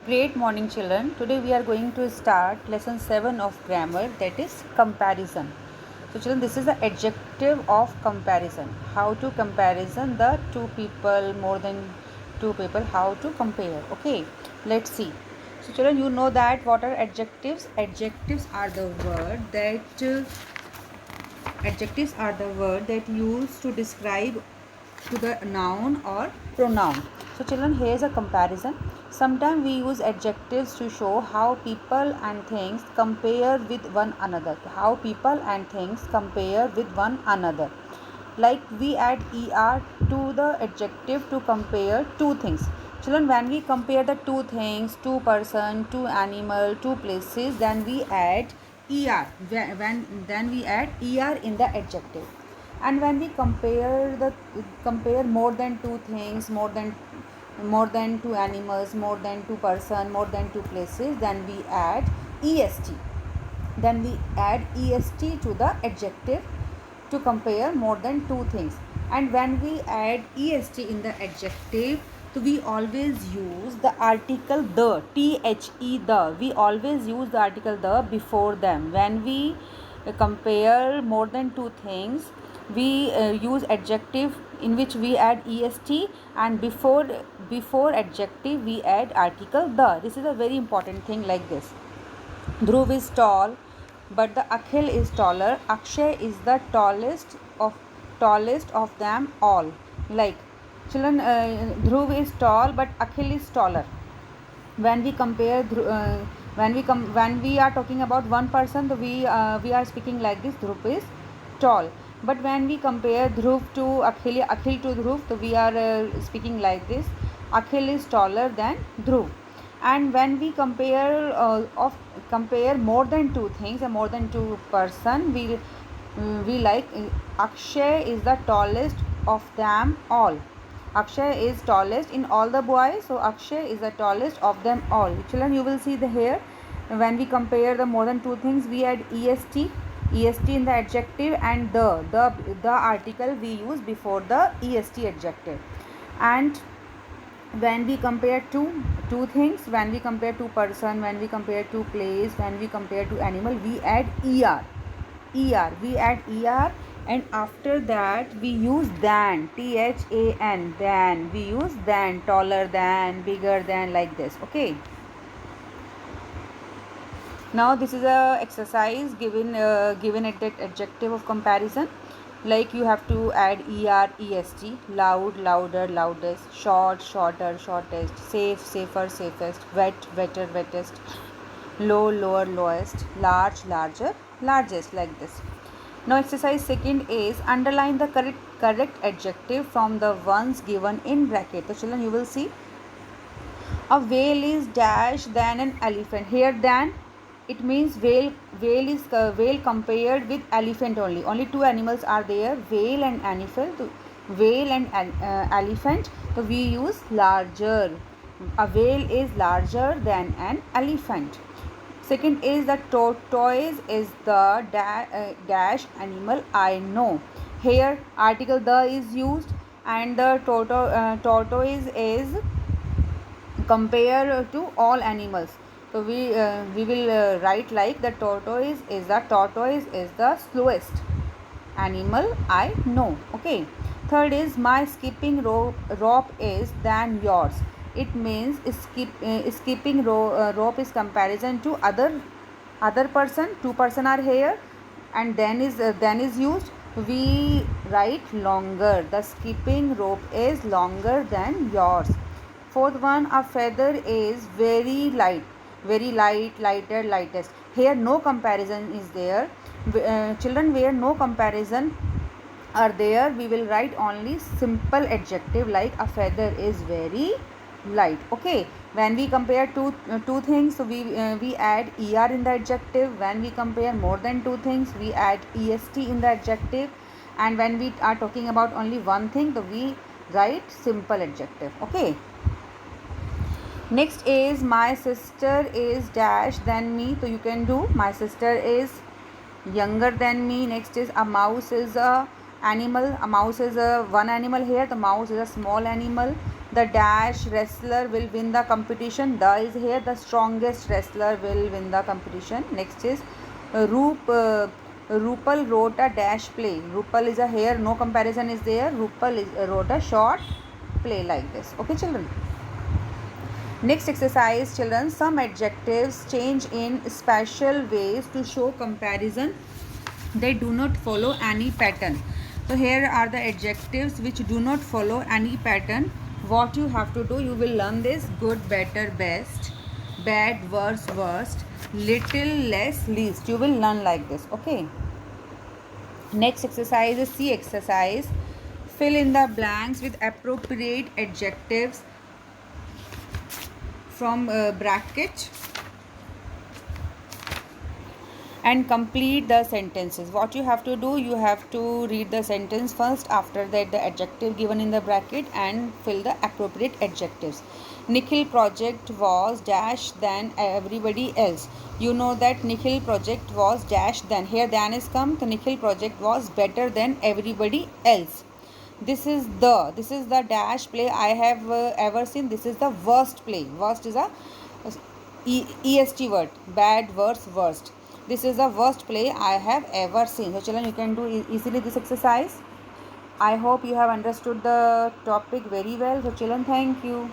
Great morning, children. Today we are going to start lesson 7 of grammar, that is comparison. So, children, this is the adjective of comparison. How to comparison the two people, more than two people, how to compare. Okay, let's see. So, children, you know that what are adjectives? Adjectives are the word that used to describe to the noun or pronoun. So children, here is a comparison. Sometimes we use adjectives to show how people and things compare with one another. How people and things compare with one another. Like we add er to the adjective to compare two things. Children, when we compare the two things, two person, two animal, two places, then we add er. Then we add er in the adjective. And when we compare more than two things, more than two animals, more than two person, more than two places, then we add est. Then we add est to the adjective to compare more than two things. And when we add est in the adjective, so we always use the article the, the. We always use the article the before them. When we compare more than two things, we use adjective in which we add est, and before adjective we add article the. This is a very important thing, like this. Dhruv is tall, but the Akhil is taller. Akshay is the tallest of them all. Like children, Dhruv is tall, but Akhil is taller. When we compare, when we are talking about one person, we are speaking like this: Dhruv is tall. But when we compare Dhruv to Akhil to Dhruv, so we are speaking like this: Akhil is taller than Dhruv. And when we compare more than two things and more than two person, we like Akshay is the tallest of them all. Akshay is tallest in all the boys, so Akshay is the tallest of them all. Children, you will see the here when we compare the more than two things, we add est in the adjective, and the article we use before the est adjective. And when we compare two things, when we compare two person, when we compare two place, when we compare two animal, we add we add er. And after that we use than, than. We use than, taller than, bigger than, like this. Okay, now this is a exercise given at that adjective of comparison. Like you have to add est: loud, louder, loudest; short, shorter, shortest; safe, safer, safest; wet, wetter, wettest; low, lower, lowest; large, larger, largest, like this. Now exercise second is underline the correct adjective from the ones given in bracket. So children, you will see a whale is dash than an elephant. Here than, it means whale compared with elephant only. Only two animals are there, whale and elephant. Elephant. So we use larger. A whale is larger than an elephant. Second is the tortoise is the dash animal I know. Here article the is used, and the tortoise is compare to all animals. So we will write like the tortoise is the slowest animal I know. Okay. Third is my skipping rope is than yours. It means skipping rope is comparison to other person. Two person are here, and then is used. We write longer. The skipping rope is longer than yours. Fourth one, a feather is very light, lighter, lightest. Here no comparison is there. Children, where no comparison are there, we will write only simple adjective like a feather is very light. Okay, when we compare two things, so we add er in the adjective. When we compare more than two things, we add est in the adjective. And when we are talking about only one thing, so we write simple adjective. Okay, next is my sister is dash than me. So you can do my sister is younger than me. Next is a mouse is a animal. A mouse is a one animal here. The mouse is a small animal. The dash wrestler will win the competition. The is here, the strongest wrestler will win the competition. Next is Rupal wrote a dash play. Rupal is a here, no comparison is there. Rupal wrote a short play like this. Okay, children. Next exercise, children. Some adjectives change in special ways to show comparison. They do not follow any pattern. So here are the adjectives which do not follow any pattern. What you have to do, you will learn this: good, better, best, bad, worse, worst, little, less, least. You will learn like this. Okay. Next exercise is C exercise. Fill in the blanks with appropriate adjectives from bracket and complete the sentences. What you have to do, you have to read the sentence first, after that the adjective given in the bracket, and fill the appropriate adjectives. Nikhil project was dash than everybody else. You know that Nikhil project was dash than. Here than is come. The Nikhil project was better than everybody else. This is the dash play I have ever seen. This is the worst play. Worst is a est word. Bad, worse, worst. This is the worst play I have ever seen. So children, you can do easily this exercise. I hope you have understood the topic very well. So children, thank you.